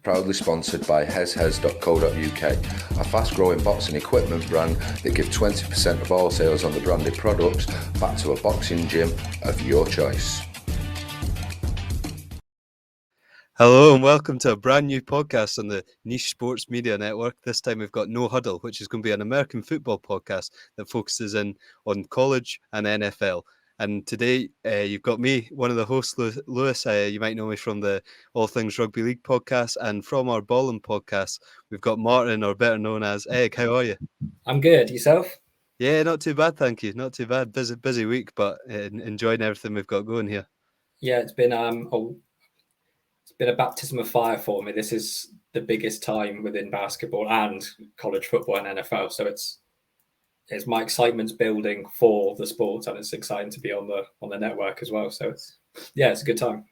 Proudly sponsored by heshes.co.uk, a fast-growing boxing equipment brand that give 20% of all sales on the branded products back to a boxing gym of your choice. Hello and welcome to a brand new podcast on the NicheSportz Media Network. This time we've got No Huddle, which is going to be an American football podcast that focuses in on college and NFL. And today you've got me, one of the hosts, Lewis. You might know me from the All Things Rugby League podcast, and from our Ballin podcast, we've got Martin, or better known as Egg. How are you? I'm good. Yourself? Yeah, not too bad, thank you. Not too bad. Busy week, but enjoying everything we've got going here. Yeah, it's been a baptism of fire for me. This is the biggest time within basketball and college football and NFL. So it's my excitement's building for the sports, and it's exciting to be on the network as well. So it's a good time.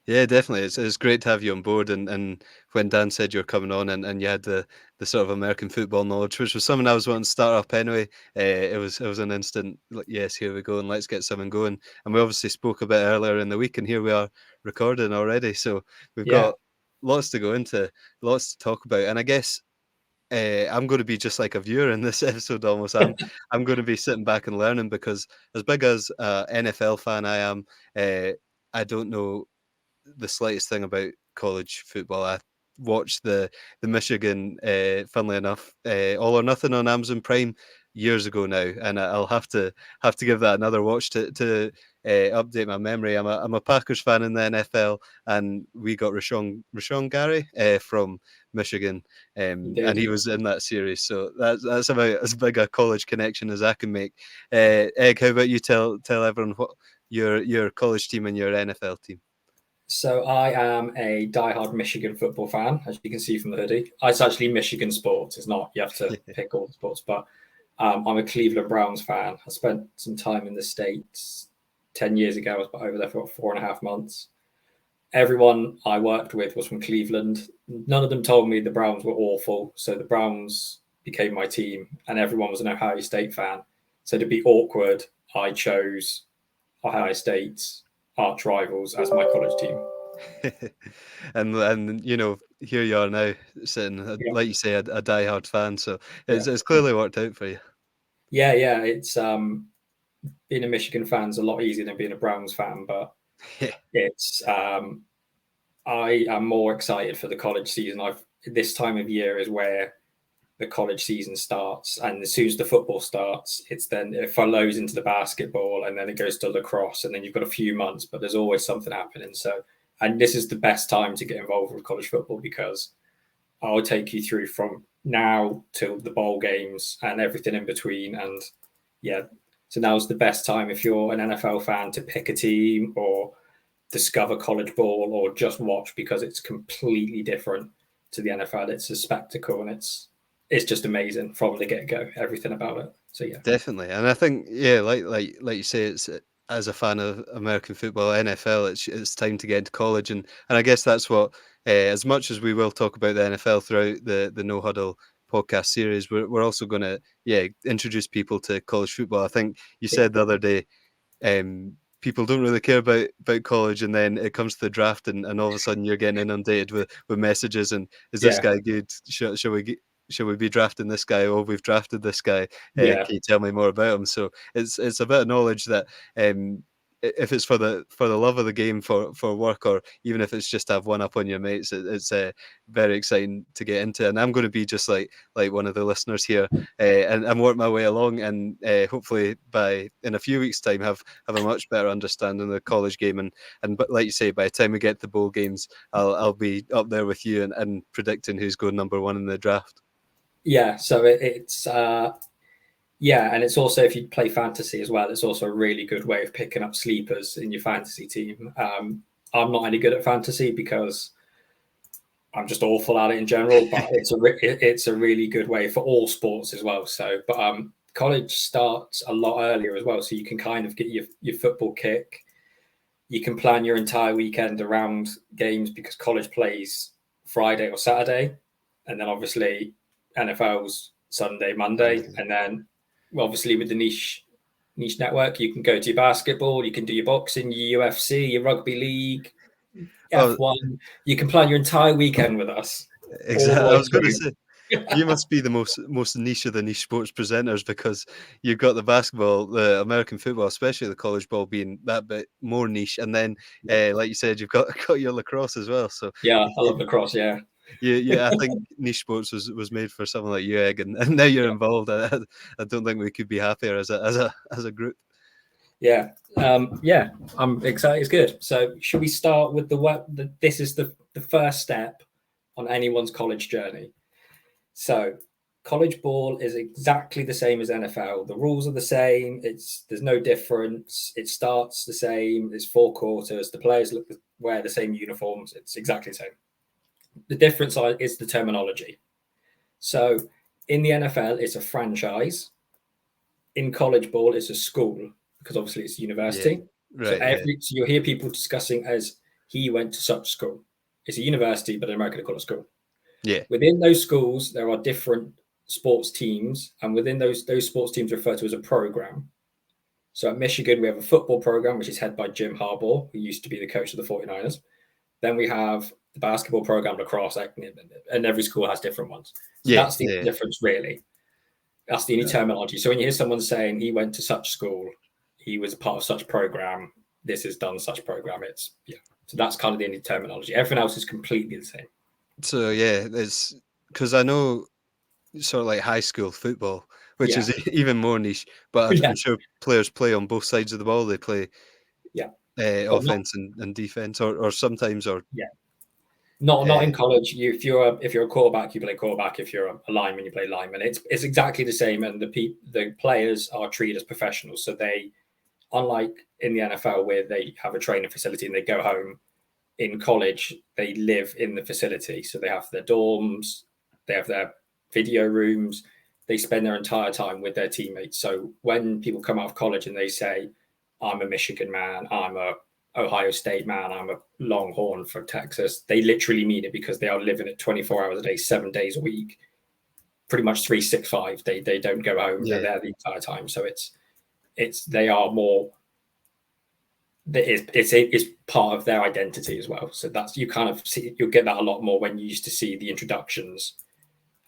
Yeah, definitely. It's great to have you on board. And when Dan said you were coming on and you had the sort of American football knowledge, which was something I was wanting to start up anyway, it was an instant, yes, here we go, and let's get something going. And we obviously spoke a bit earlier in the week, and here we are recording already. So we've got lots to go into, lots to talk about. And I guess I'm going to be just like a viewer in this episode almost. I'm going to be sitting back and learning, because as big as an NFL fan I am, I don't know the slightest thing about college football. I watched the Michigan, funnily enough, All or Nothing on Amazon Prime years ago now, and I'll have to give that another watch to update my memory. I'm a Packers fan in the NFL, and we got Rashawn Gary from Michigan, and he was in that series. So that's about as big a college connection as I can make. Egg, how about you tell everyone what your college team and your NFL team? So I am a diehard Michigan football fan, as you can see from the hoodie. It's actually Michigan sports. It's not, you have to pick all the sports, but I'm a Cleveland Browns fan. I spent some time in the States 10 years ago. I was over there for 4.5 months. Everyone I worked with was from Cleveland. None of them told me the Browns were awful. So the Browns became my team, and everyone was an Ohio State fan. So to be awkward, I chose Ohio State's arch rivals as my college team. and you know, here you are now sitting, like you say, a diehard fan. So it's clearly worked out for you. Yeah. It's being a Michigan fan is a lot easier than being a Browns fan, but it's I am more excited for the college season. This time of year is where the college season starts, and as soon as the football starts, it follows into the basketball, and then it goes to lacrosse, and then you've got a few months, but there's always something happening. So, and this is the best time to get involved with college football, because I'll take you through from now till the bowl games and everything in between. And so now's the best time if you're an NFL fan to pick a team or discover college ball or just watch, because it's completely different to the NFL. It's a spectacle, and it's just amazing from the get-go, everything about it. So definitely. And I think like you say, it's, as a fan of American football, NFL, it's time to get into college, and I guess that's what, as much as we will talk about the NFL throughout the No Huddle podcast series, we're also going to introduce people to college football. I think you said the other day, people don't really care about college, and then it comes to the draft, and all of a sudden you're getting inundated with messages, and is this guy good? Shall we be drafting this guy? Oh, we've drafted this guy. Can you tell me more about him? So it's a bit of knowledge that, if it's for the love of the game, for work, or even if it's just to have one up on your mates, it's very exciting to get into. And I'm going to be just like one of the listeners here, and work my way along, and hopefully in a few weeks' time have a much better understanding of the college game. But like you say, by the time we get to bowl games, I'll be up there with you and predicting who's going number one in the draft. Yeah, so it's and it's also, if you play fantasy as well, it's also a really good way of picking up sleepers in your fantasy team. I'm not any good at fantasy because I'm just awful at it in general, but it's a really good way for all sports as well. So, but college starts a lot earlier as well, so you can kind of get your football kick. You can plan your entire weekend around games, because college plays Friday or Saturday, and then obviously NFL's Sunday, Monday, and then obviously with the niche network, you can go to your basketball, you can do your boxing, your UFC, your rugby league, F1. You can plan your entire weekend with us. Exactly. I was going to say, you must be the most niche of the niche sports presenters, because you've got the basketball, the American football, especially the college ball, being that bit more niche, and then like you said, you've got your lacrosse as well. So yeah, I love lacrosse. Yeah, I think niche sports was made for someone like you, Egg, and now you're involved. I don't think we could be happier as a group. Yeah, I'm excited. It's good. So should we start with this is the first step on anyone's college journey. So college ball is exactly the same as NFL. The rules are the same. There's no difference. It starts the same. It's 4 quarters. The players wear the same uniforms. It's exactly the same. The difference is the terminology. So in the NFL, it's a franchise. In college ball, it's a school, because obviously it's university. Yeah, right. So you'll hear people discussing as he went to such school. It's a university, but in America they call it school. Yeah. Within those schools, there are different sports teams, and within those sports teams referred to as a program. So at Michigan, we have a football program, which is headed by Jim Harbaugh, who used to be the coach of the 49ers. Then we have the basketball program, lacrosse, and every school has different ones. So that's the difference, really. That's the only terminology. So when you hear someone saying he went to such school, he was part of such program, this is done such program, so that's kind of the only terminology. Everything else is completely the same. So it's because I know sort of like high school football, which is even more niche, but I'm sure players play on both sides of the ball. They play offense and defense, or sometimes not in college. If you're a quarterback, you play quarterback. If you're a lineman, you play lineman. It's exactly the same, and the players are treated as professionals. So they, unlike in the NFL where they have a training facility and they go home, in college they live in the facility. So they have their dorms, they have their video rooms. They spend their entire time with their teammates. So when people come out of college and they say, "I'm a Michigan man, I'm a Ohio State man, I'm a Longhorn for Texas," they literally mean it, because they are living it 24 hours a day, 7 days a week, pretty much 365. They don't go home. They're there the entire time. So they are more. It's part of their identity as well. So that's, you kind of see, you'll get that a lot more when you used to see the introductions.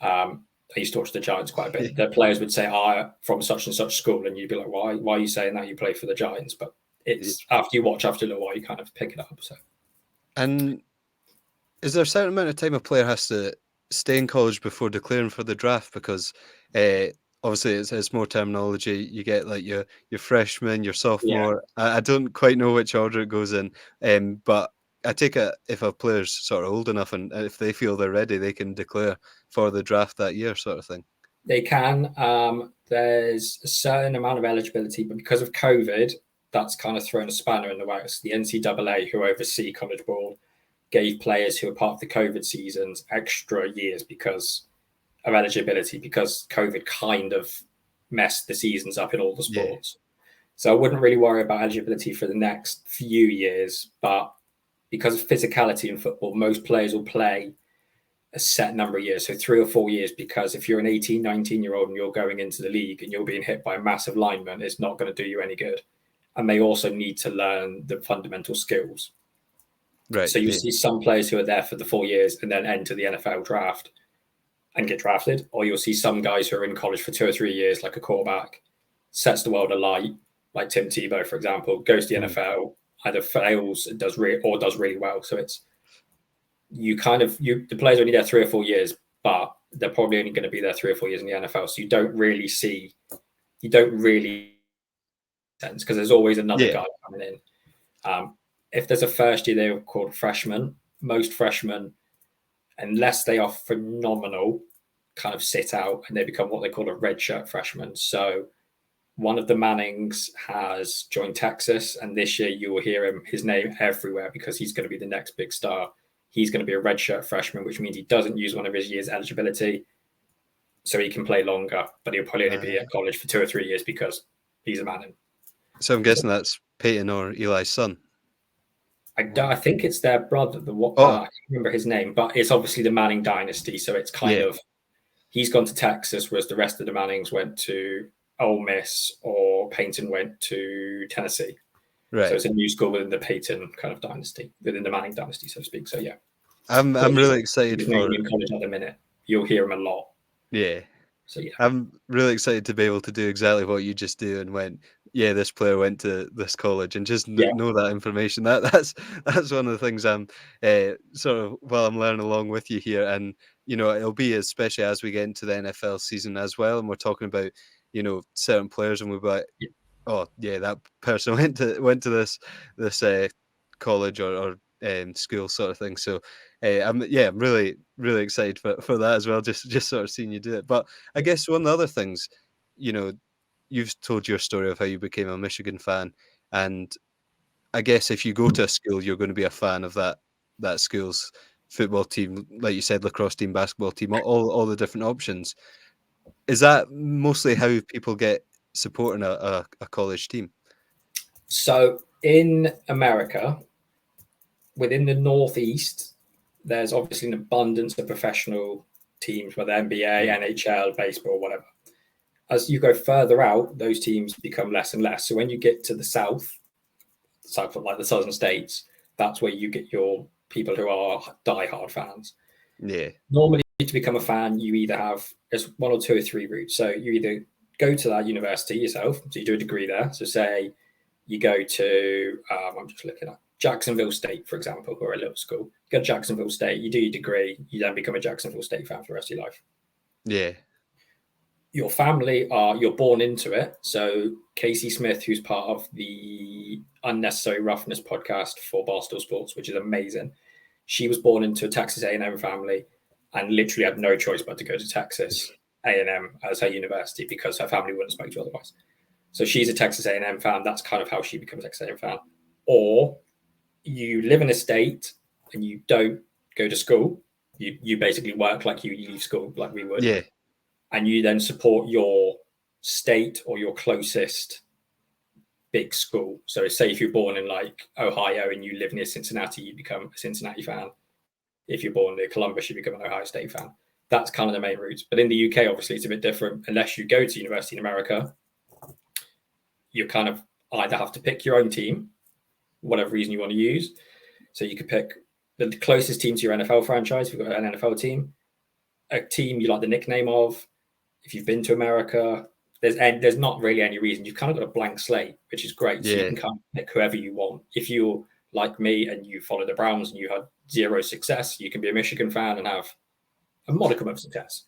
I used to watch the Giants quite a bit. The players would say, from such and such school, and you'd be like, why are you saying that? You play for the Giants. But it's after you watch after a little while, you kind of pick it up. So, and is there a certain amount of time a player has to stay in college before declaring for the draft? Because obviously it's more terminology. You get like your freshman, your sophomore. I don't quite know which order it goes in, but I take it if a player's sort of old enough and if they feel they're ready, they can declare for the draft that year, sort of thing. They can. There's a certain amount of eligibility, but because of COVID, that's kind of thrown a spanner in the works. The NCAA, who oversee college ball, gave players who are part of the COVID seasons extra years because of eligibility, because COVID kind of messed the seasons up in all the sports. So I wouldn't really worry about eligibility for the next few years, but because of physicality in football, most players will play a set number of years, so 3 or 4 years, because if you're an 18, 19-year-old and you're going into the league and you're being hit by a massive lineman, it's not going to do you any good. And they also need to learn the fundamental skills. Right. So you see some players who are there for the 4 years and then enter the NFL draft and get drafted, or you'll see some guys who are in college for 2 or 3 years, like a quarterback, sets the world alight, like Tim Tebow, for example, goes to the NFL, either fails or does really well. So it's the players are only there 3 or 4 years, but they're probably only going to be there 3 or 4 years in the NFL. So you don't really sense, because there's always another guy coming in. If there's a first year, they're called freshmen. Most freshmen, unless they are phenomenal, kind of sit out and they become what they call a redshirt freshman. So one of the Mannings has joined Texas, and this year you will hear his name everywhere because he's going to be the next big star. He's going to be a redshirt freshman, which means he doesn't use one of his years' eligibility, so he can play longer, but he'll probably only be at college for 2 or 3 years because he's a Manning. So I'm guessing that's Peyton or Eli's son. I think it's their brother. I can't remember his name, but it's obviously the Manning dynasty. So it's kind of, he's gone to Texas, whereas the rest of the Mannings went to Ole Miss, or Peyton went to Tennessee. Right. So it's a new school within the Peyton kind of dynasty, within the Manning dynasty, so to speak. So yeah, I'm really excited there's for no Union College at the minute. You'll hear them a lot. Yeah. So yeah, I'm really excited to be able to do exactly what you just do and went, yeah, this player went to this college and just know that information. That's one of the things I'm sort of while I'm learning along with you here. And, you know, it'll be especially as we get into the NFL season as well. And we're talking about, you know, certain players and we'll be like, oh yeah, that person went to this college or school sort of thing. So I'm really excited for that as well. Just sort of seeing you do it. But I guess one of the other things, you know, you've told your story of how you became a Michigan fan, and I guess if you go to a school, you're going to be a fan of that school's football team, like you said, lacrosse team, basketball team, all the different options. Is that mostly how people get supporting a college team? So in America, within the Northeast, there's obviously an abundance of professional teams, whether NBA, NHL, baseball, whatever. As you go further out, those teams become less and less. So when you get to the south of like the southern states, that's where you get your people who are diehard fans. Yeah. Normally, to become a fan, you either have there's one or two or three routes. So you either go to that university yourself, so you do a degree there. So say you go to I'm just looking at Jacksonville State, for example, or a little school. You go to Jacksonville State, you do your degree, you then become a Jacksonville State fan for the rest of your life. Yeah. Your family you're born into it. So Casey Smith, who's part of the Unnecessary Roughness podcast for Barstool Sports, which is amazing. She was born into a Texas A&M family and literally had no choice but to go to Texas A&M as her university because her family wouldn't spoke to her otherwise. So she's a Texas A&M fan. That's kind of how she becomes a Texas A&M fan. Or you live in a state and you don't go to school. You basically work like you leave school like we would. Yeah. And you then support your state or your closest big school. So say if you're born in like Ohio and you live near Cincinnati, you become a Cincinnati fan. If you're born near Columbus, you become an Ohio State fan. That's kind of the main route. But in the UK, obviously, it's a bit different. Unless you go to university in America, you kind of either have to pick your own team, whatever reason you want to use. So you could pick the closest team to your NFL franchise. If you've got an NFL team, a team you like the nickname of. If you've been to America, there's not really any reason. You've kind of got a blank slate, which is great. So you can kind of pick whoever you want. If you're like me and you follow the Browns and you had zero success, you can be a Michigan fan and have a modicum of success.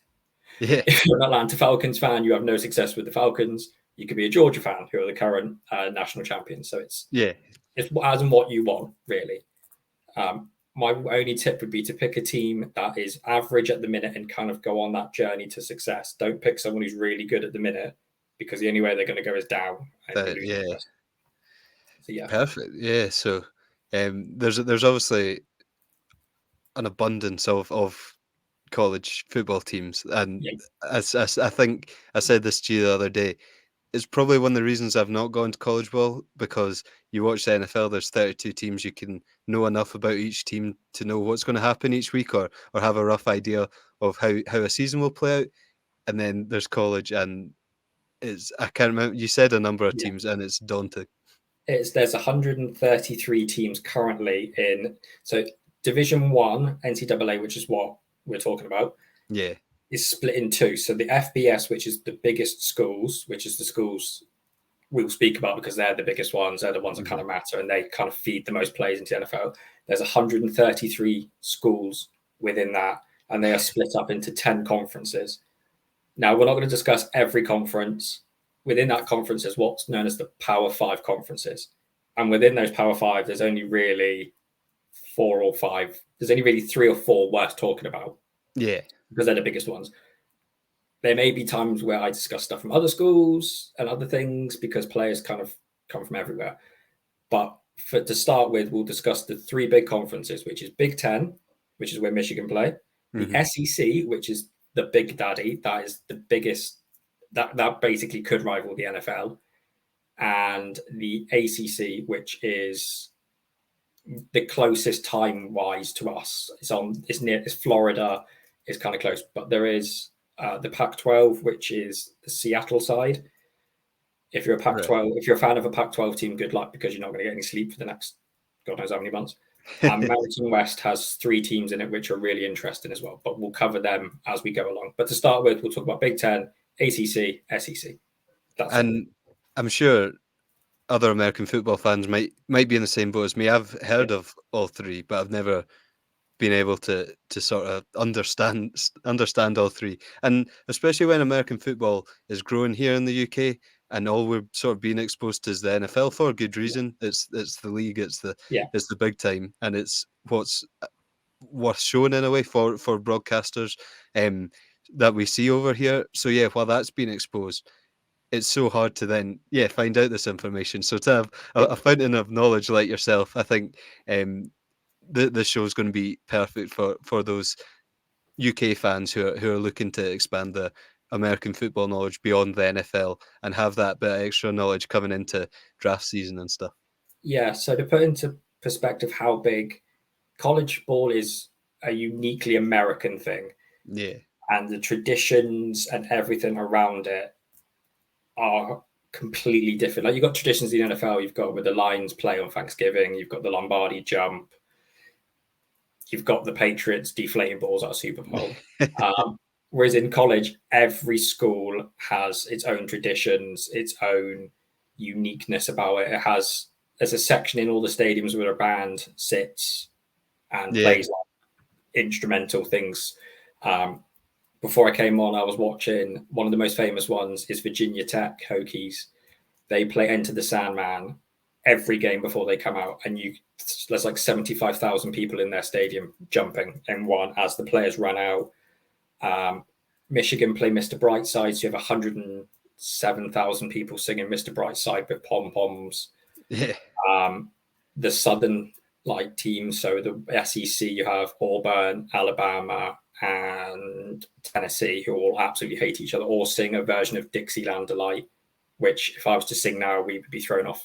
Yeah. If you're an Atlanta Falcons fan, you have no success with the Falcons. You could be a Georgia fan, who are the current national champions. So it's as and what you want, really. My only tip would be to pick a team that is average at the minute and kind of go on that journey to success. Don't pick someone who's really good at the minute because the only way they're going to go is down. So, yeah. Perfect. Yeah. So there's obviously an abundance of college football teams. And as I think I said this to you the other day, it's probably one of the reasons I've not gone to college ball, because you watch the NFL, there's 32 teams. You can know enough about each team to know what's going to happen each week or have a rough idea of how a season will play out. And then there's college, and I can't remember, you said a number of teams, and it's daunting. There's 133 teams currently in Division 1 NCAA, which is what we're talking about. Yeah. Is split in two. So the FBS, which is the biggest schools, which is the schools we'll speak about because they're the biggest ones, they're the ones that kind of matter, and they kind of feed the most players into the NFL. There's 133 schools within that, and they are split up into 10 conferences. Now, we're not going to discuss every conference. Within that conference is what's known as the Power 5 conferences. And within those Power 5, there's only really 4 or 5. There's only really 3 or 4 worth talking about. Yeah. Because they're the biggest ones. There may be times where I discuss stuff from other schools and other things because players kind of come from everywhere. But to start with, we'll discuss the 3 big conferences, which is Big Ten, which is where Michigan play, the SEC, which is the big daddy, that is the biggest, that basically could rival the NFL, and the ACC, which is the closest time-wise to us. It's Florida. Is kind of close, but there is the Pac-12, which is the Seattle side. If you're a Pac-12, if you're a fan of a Pac-12 team, good luck, because you're not going to get any sleep for the next God knows how many months. Mountain West has 3 teams in it which are really interesting as well, but we'll cover them as we go along. But to start with, we'll talk about Big Ten, ACC, SEC. That's and I'm sure other American football fans might be in the same boat as me. I've heard of all 3, but I've never been able to sort of understand all 3. And especially when American football is growing here in the UK, and all we're sort of being exposed to is the NFL for good reason. It's the league, it's the big time, and it's what's worth showing in a way for broadcasters that we see over here. So yeah, while that's been exposed, it's so hard to then find out this information. So to have a fountain of knowledge like yourself, I think the show is going to be perfect for those UK fans who are looking to expand the American football knowledge beyond the NFL and have that bit of extra knowledge coming into draft season and stuff. Yeah, so to put into perspective how big college ball is, a uniquely American thing. Yeah. And the traditions and everything around it are completely different. Like, you've got traditions in the NFL, you've got with the Lions play on Thanksgiving, you've got the Lombardi jump, you've got the Patriots deflating balls at a Super Bowl. Whereas in college, every school has its own traditions, its own uniqueness about it. There's a section in all the stadiums where a band sits and plays like instrumental things. Before I came on, I was watching, one of the most famous ones is Virginia Tech Hokies. They play Enter the Sandman every game before they come out, and there's like 75,000 people in their stadium jumping in one as the players run out. Michigan play Mr. Brightside, so you have 107,000 people singing Mr. Brightside with pom-poms. Yeah. The Southern teams, so the SEC, you have Auburn, Alabama, and Tennessee, who all absolutely hate each other, all sing a version of Dixieland Delight, which if I was to sing now, we would be thrown off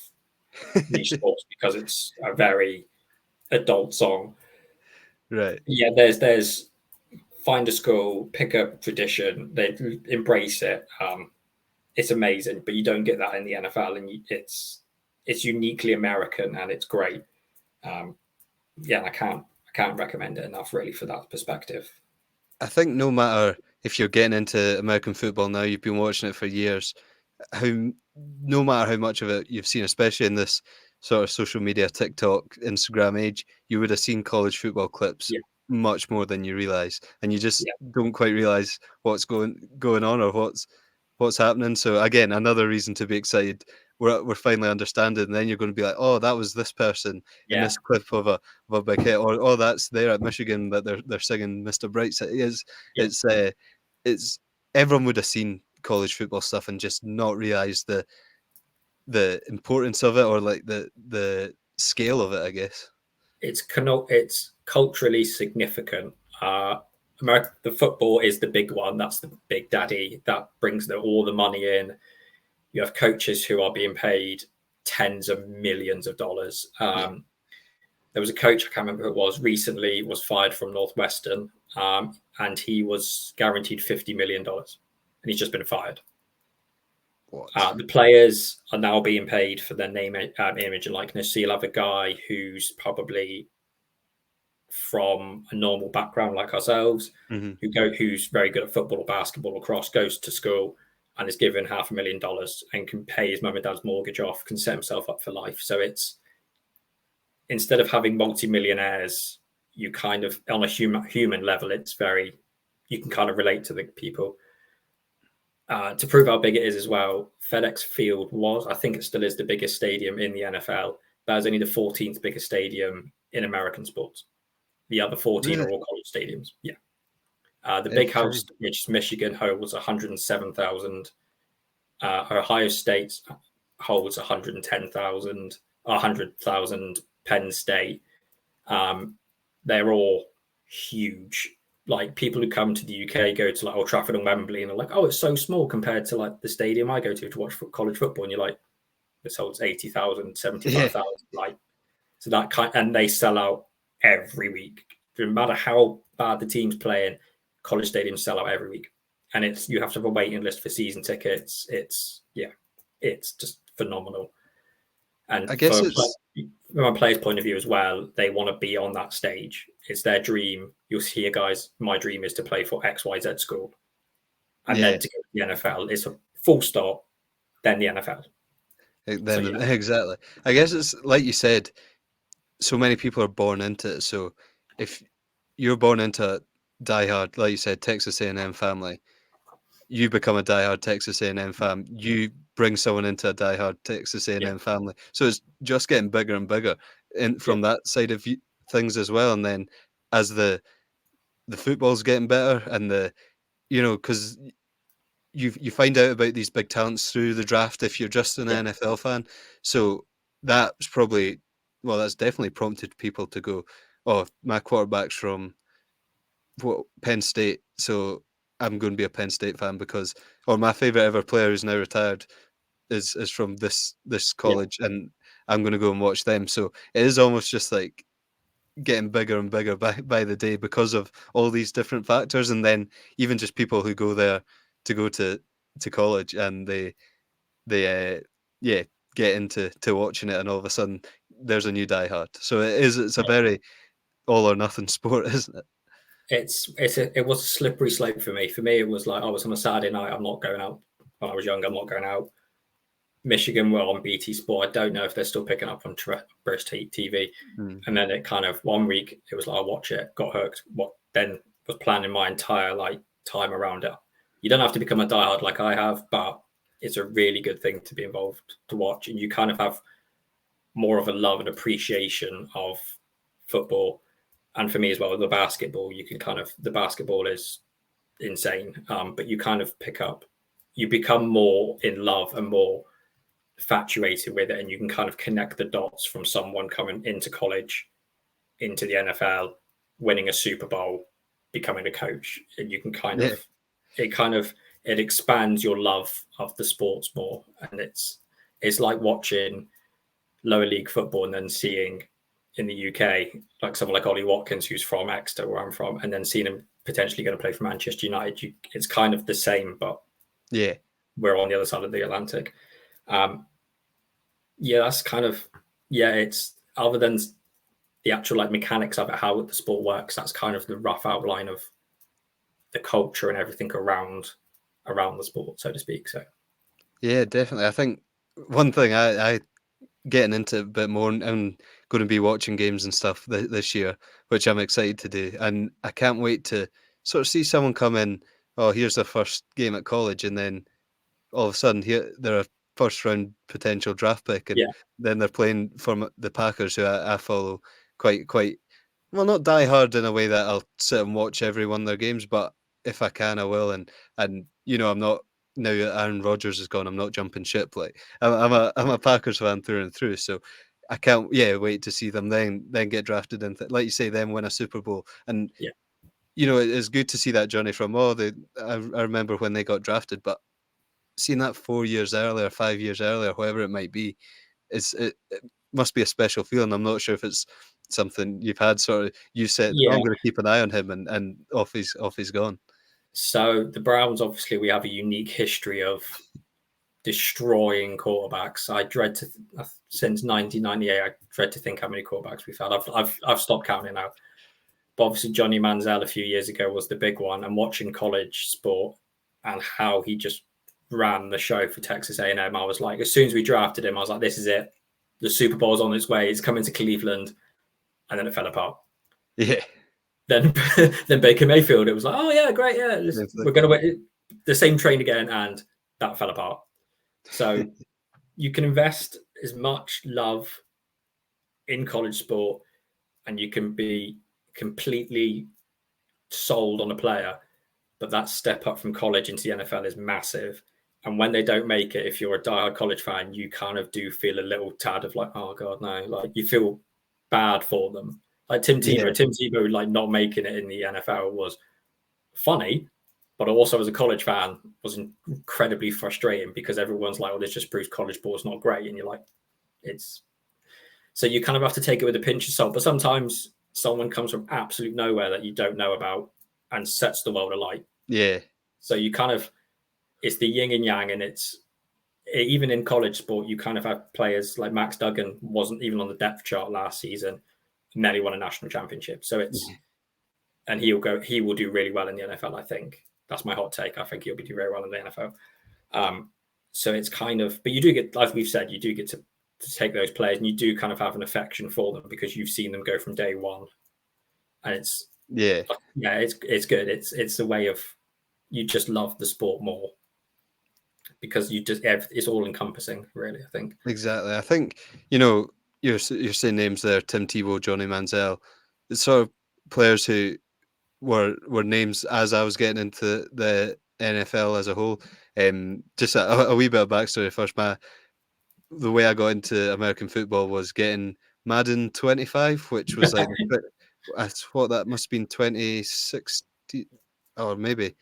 NicheSportz because it's a very adult song. Right. Yeah, there's find a school, pick a tradition, they embrace it. It's amazing, but you don't get that in the NFL, and it's uniquely American, and it's great. I can't recommend it enough, really, for that perspective. I think no matter if you're getting into American football now, you've been watching it for years, no matter how much of it you've seen, especially in this sort of social media, TikTok, Instagram age, you would have seen college football clips much more than you realise, and you just don't quite realise what's going on or what's happening. So again, another reason to be excited. We're finally understanding, and then you're going to be like, oh, that was this person in this clip of a big hit, or oh, that's there at Michigan that they're singing Mr. Brightside. It's everyone would have seen college football stuff and just not realised the importance of it, or like the scale of it, I guess. It's culturally significant. The football is the big one. That's the big daddy. That brings all the money in. You have coaches who are being paid tens of millions of dollars. There was a coach, I can't remember who it was, recently was fired from Northwestern, and he was guaranteed $50 million, and he's just been fired. The players are now being paid for their name, image, and likeness. So you'll have a guy who's probably from a normal background like ourselves, who's very good at football or basketball or cross, goes to school and is given $500,000 and can pay his mum and dad's mortgage off, can set himself up for life. So it's, instead of having multimillionaires, you kind of, on a human level, it's very, you can kind of relate to the people. To prove how big it is as well, FedEx Field was, I think it still is, the biggest stadium in the NFL. That is only the 14th biggest stadium in American sports. The other 14 are all college stadiums. Yeah. The big house, which is Michigan, holds 107,000. Ohio State holds 110,000, 100,000. Penn State. They're all huge. Like, people who come to the UK go to like Old Trafford and Wembley and are like, oh, it's so small compared to like the stadium I go to watch college football. And you're like, this holds 80,000, 75,000. Like, so that and they sell out every week. No matter how bad the team's playing, college stadiums sell out every week. And you have to have a waiting list for season tickets. It's it's just phenomenal. And I guess from a player's point of view as well, they want to be on that stage. It's their dream. You'll hear guys, my dream is to play for XYZ school. And then to go to the NFL, it's a full stop, then the NFL. Then exactly. I guess it's like you said, so many people are born into it. So if you're born into a diehard, like you said, Texas A&M family, you become a diehard Texas A&M fan. You bring someone into a diehard Texas A&M family. So it's just getting bigger and bigger from that side of things as well. And then as the football's getting better, and because you find out about these big talents through the draft if you're just an NFL fan. So that's that's definitely prompted people to go, oh, my quarterback's from Penn State, so I'm going to be a Penn State fan or my favorite ever player who's now retired is from this college, and I'm going to go and watch them. So it is almost just like getting bigger and bigger by the day because of all these different factors, and then even just people who go there to go to college, and they get into watching it, and all of a sudden there's a new diehard. So it's a very all or nothing sport, isn't it? It was a slippery slope for me. For me, it was like I was on a Saturday night. I'm not going out. When I was young, I'm not going out. Michigan were on BT Sport. I don't know if they're still picking up on British TV. And then it kind of 1 week, it was like I watch it, got hooked. What then was planning my entire time around it. You don't have to become a diehard like I have, but it's a really good thing to be involved to watch, and you kind of have more of a love and appreciation of football. And for me as well, the basketball, the basketball is insane. But you kind of you become more in love and more infatuated with it, and you can kind of connect the dots from someone coming into college, into the NFL, winning a Super Bowl, becoming a coach, and you can it expands your love of the sports more. And it's like watching lower league football and then seeing in the UK, like someone like Ollie Watkins, who's from Exeter, where I'm from, and then seeing him potentially going to play for Manchester United. It's kind of the same, but we're on the other side of the Atlantic. That's kind of, it's other than the actual mechanics of it, how the sport works, that's kind of the rough outline of the culture and everything around the sport, so to speak. So yeah, definitely. I think one thing I getting into a bit more, and I'm going to be watching games and stuff this year, which I'm excited to do, and I can't wait to sort of see someone come in. Oh, here's their first game at college, and then all of a sudden here they're a first round potential draft pick, and then they're playing for the Packers, who I follow quite well, not die hard in a way that I'll sit and watch every one of their games, but if I can, I will. And I'm not, now that Aaron Rodgers is gone, I'm not jumping ship. Like I'm a Packers fan through and through, so I can't wait to see them then get drafted and like you say, then win a Super Bowl. And it's good to see that journey from I remember when they got drafted, but seeing that 4 years earlier, 5 years earlier, whatever it might be, it must be a special feeling. I'm not sure if it's something you've had. Sort of, you said, I'm going to keep an eye on him, and off he's gone. So the Browns, obviously, we have a unique history of destroying quarterbacks. I dread to since 1998. I dread to think how many quarterbacks we've had. I've stopped counting now. But obviously, Johnny Manziel a few years ago was the big one. And watching college sport and how he just ran the show for Texas A&M, I was like, as soon as we drafted him, I was like, this is it. The Super Bowl's on its way. It's coming to Cleveland. And then it fell apart. Yeah. Then Baker Mayfield, it was like, oh yeah, great, yeah. We're going to wait the same train again, and that fell apart. So you can invest as much love in college sport, and you can be completely sold on a player, but that step up from college into the NFL is massive. And when they don't make it, if you're a diehard college fan, you kind of do feel a little tad of like, oh God, no, like you feel bad for them. Like Tim Tebow, like not making it in the NFL was funny, but also as a college fan was incredibly frustrating because everyone's like, "Oh, this just proves college ball is not great," and you're like, "It's." So you kind of have to take it with a pinch of salt. But sometimes someone comes from absolute nowhere that you don't know about and sets the world alight. Yeah. So you kind of, it's the yin and yang, and it's even in college sport, you kind of have players like Max Duggan wasn't even on the depth chart last season, nearly won a national championship. So and he will do really well in the NFL. I think that's my hot take. I think he'll do very well in the NFL. So it's kind of, but you do get, like we've said, you do get to take those players, and you do kind of have an affection for them because you've seen them go from day one, and it's it's good. It's a way of, you just love the sport more because it's all encompassing, really. I think exactly. I think you're saying names there: Tim Tebow, Johnny Manziel. It's sort of players who were names as I was getting into the NFL as a whole. Just a wee bit of backstory first. The way I got into American football was getting Madden 25, which was like that must have been 2016, or maybe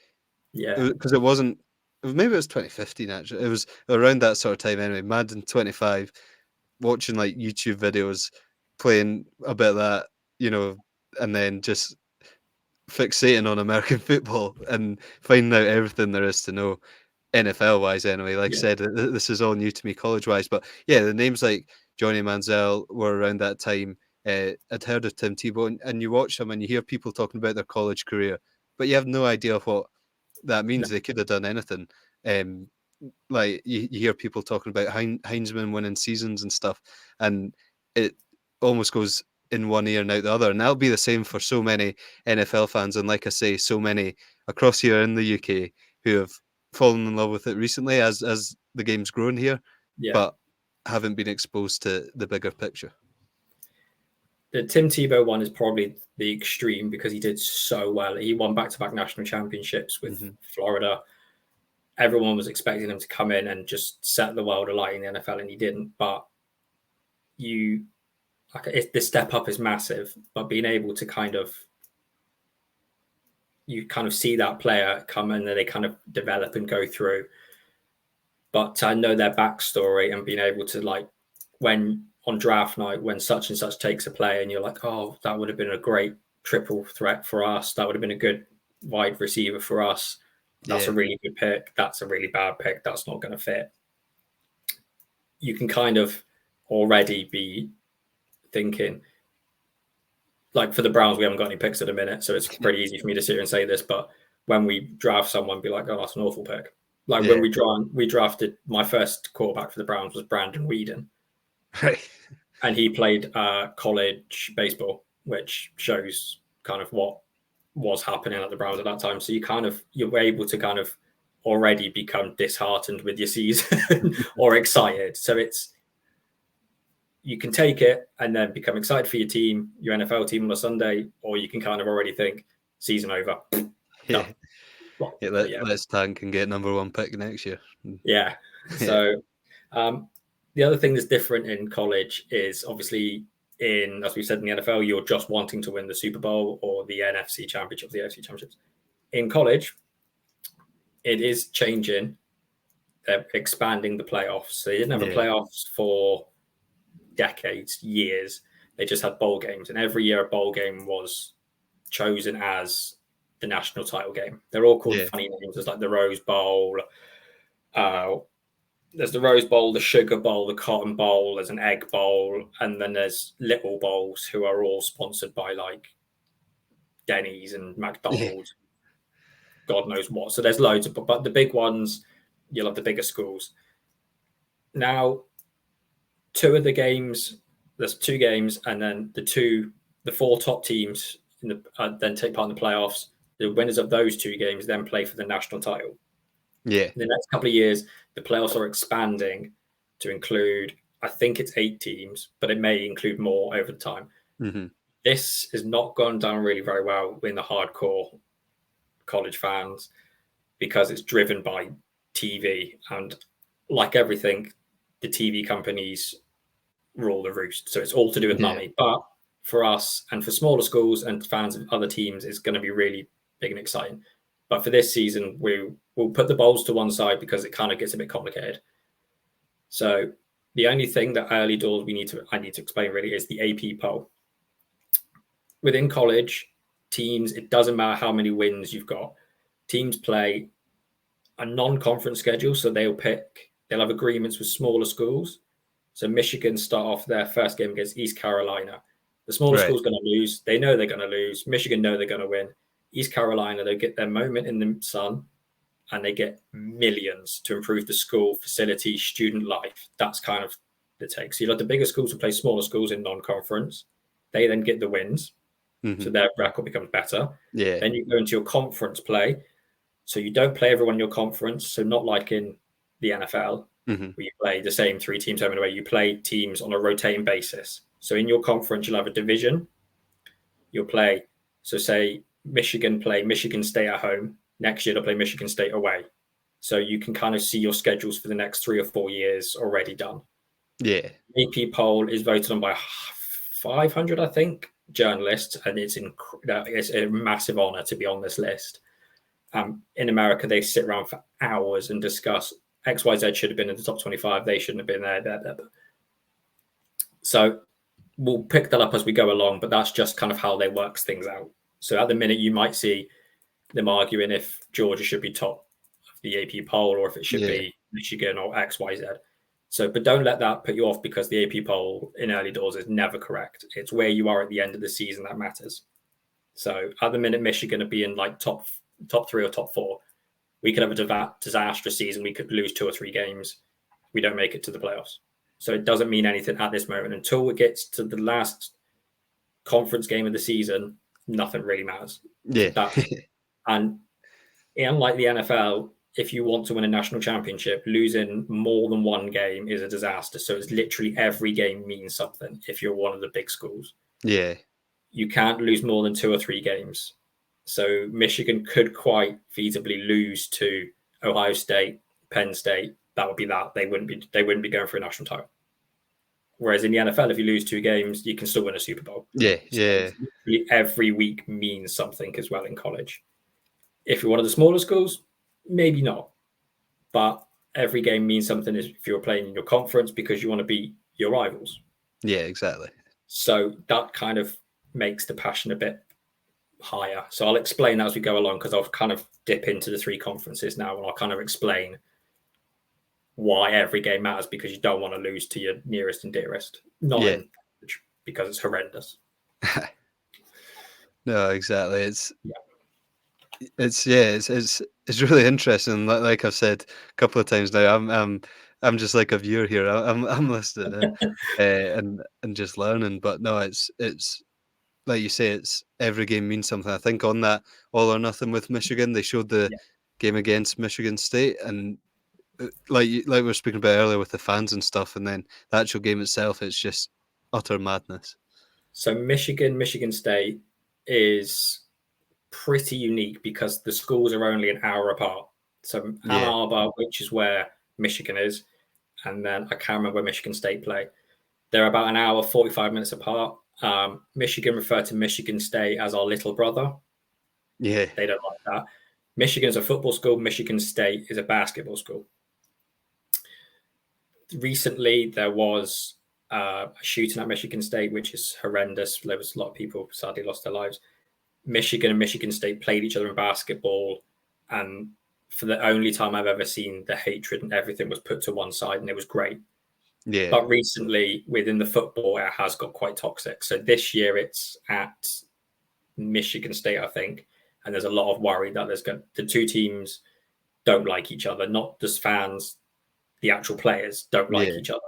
because it wasn't. Maybe it was 2015. Actually, it was around that sort of time. Anyway, Madden 25. Watching like YouTube videos, playing a bit of that, and then just fixating on American football and finding out everything there is to know, NFL wise anyway. Like I said, this is all new to me college wise, but yeah, the names like Johnny Manziel were around that time. I'd heard of Tim Tebow, and you watch them and you hear people talking about their college career, but you have no idea what that means. They could have done anything. Like you hear people talking about Heinzman winning seasons and stuff, and it almost goes in one ear and out the other. And that'll be the same for so many NFL fans. And like I say, so many across here in the UK who have fallen in love with it recently as the game's grown here, but haven't been exposed to the bigger picture. The Tim Tebow one is probably the extreme because he did so well. He won back-to-back national championships with Florida. Everyone was expecting him to come in and just set the world alight in the NFL, and he didn't. But the step up is massive, but being able to you kind of see that player come and then they kind of develop and go through. But to know their backstory and being able to, when on draft night, when such and such takes a play and you're like, oh, that would have been a great triple threat for us. That would have been a good wide receiver for us. That's a really good pick. That's a really bad pick. That's not going to fit. You can kind of already be thinking, like for the Browns, we haven't got any picks at the minute, so it's pretty easy for me to sit here and say this. But when we draft someone, be like, oh, that's an awful pick. When we drafted, my first quarterback for the Browns was Brandon Weeden, right? And he played college baseball, which shows kind of what was happening at the Browns at that time. So you're able to kind of already become disheartened with your season or excited. So you can take it and then become excited for your team, your NFL team on a Sunday, or you can kind of already think season over. Let's tank and get number one pick next year. Yeah. So the other thing that's different in college is obviously as we said in the NFL, you're just wanting to win the Super Bowl or the NFC Championship, the AFC Championships. In college, it is changing. They're expanding the playoffs. So they didn't have playoffs for decades, years. They just had bowl games, and every year a bowl game was chosen as the national title game. They're all called funny names. There's like the Rose Bowl. There's the Rose Bowl, the Sugar Bowl, the Cotton Bowl. There's an Egg Bowl, and then there's little bowls who are all sponsored by like Denny's and McDonald's. God knows what. So there's loads of, but the big ones, you'll have the bigger schools. Now, there's 2 games, and then the 4 top teams then take part in the playoffs. The winners of those 2 games then play for the national title. Yeah. In the next couple of years, the playoffs are expanding to include, I think it's 8 teams, but it may include more over the time. Mm-hmm. This has not gone down really very well in the hardcore college fans because it's driven by TV, and like everything, the TV companies rule the roost. So it's all to do with money. But for us and for smaller schools and fans of other teams, it's going to be really big and exciting. But for this season, we'll put the bowls to one side because it kind of gets a bit complicated. So the only thing that early doors I need to explain really is the AP poll. Within college, teams, it doesn't matter how many wins you've got. Teams play a non-conference schedule, so they'll pick they'll have agreements with smaller schools. So Michigan start off their first game against East Carolina. The smaller school's going to lose. They know they're going to lose. Michigan know they're going to win. East Carolina, they get their moment in the sun, and they get millions to improve the school, facility, student life. That's kind of the take. So you let the bigger schools who play smaller schools in non-conference. They then get the wins. So their record becomes better. Yeah. Then you go into your conference play. So you don't play everyone in your conference. So not like in the NFL, where you play the same 3 teams home and away. You play teams on a rotating basis. So in your conference, you'll have a division. You'll play, so say Michigan play Michigan State at home. Next year, they'll play Michigan State away. So you can kind of see your schedules for the next 3 or 4 years already done. Yeah. AP poll is voted on by 500, I think, journalists, and it's a massive honor to be on this list. In America, they sit around for hours and discuss XYZ should have been in the top 25. They shouldn't have been there. So we'll pick that up as we go along, but that's just kind of how they work things out. So at the minute, you might see them arguing if Georgia should be top of the AP poll or if it should be Michigan or XYZ. So, but don't let that put you off, because the AP poll in early doors is never correct. It's where you are at the end of the season that matters. So at the minute, Michigan are being like top 3 or top 4. We could have a disastrous season. We could lose 2 or 3 games. We don't make it to the playoffs. So it doesn't mean anything at this moment. Until it gets to the last conference game of the season, nothing really matters. Yeah. And unlike the NFL, if you want to win a national championship, losing more than 1 game is a disaster. So it's literally every game means something if you're one of the big schools. Yeah. You can't lose more than 2 or 3 games. So Michigan could quite feasibly lose to Ohio State, Penn State. That would be that. They wouldn't be going for a national title. Whereas in the NFL, if you lose 2 games, you can still win a Super Bowl. Yeah. So every week means something as well in college. If you're one of the smaller schools, maybe not. But every game means something if you're playing in your conference, because you want to beat your rivals. Yeah, exactly. So that kind of makes the passion a bit higher. So I'll explain as we go along, because I'll kind of dip into the 3 conferences now, and I'll kind of explain why every game matters, because you don't want to lose to your nearest and dearest. Not because it's horrendous. No, exactly. It's really interesting. Like I've said a couple of times now, I'm just like a viewer here. I'm listening and just learning. But no, it's like you say, it's every game means something. I think on that All or Nothing with Michigan, they showed the game against Michigan State, and like we were speaking about earlier with the fans and stuff, and then the actual game itself, it's just utter madness. So Michigan State is pretty unique because the schools are only an hour apart. So Ann Arbor, which is where Michigan is, and then I can't remember where Michigan State play. They're about an hour, 45 minutes apart. Michigan refer to Michigan State as our little brother. Yeah. They don't like that. Michigan is a football school. Michigan State is a basketball school. Recently, there was a shooting at Michigan State, which is horrendous. There was a lot of people sadly lost their lives. Michigan and Michigan State played each other in basketball, and for the only time I've ever seen, the hatred and everything was put to one side, and it was great. Yeah. But recently, within the football, it has got quite toxic. So this year, it's at Michigan State, I think, and there's a lot of worry that the 2 teams don't like each other, not just fans. The actual players don't like each other.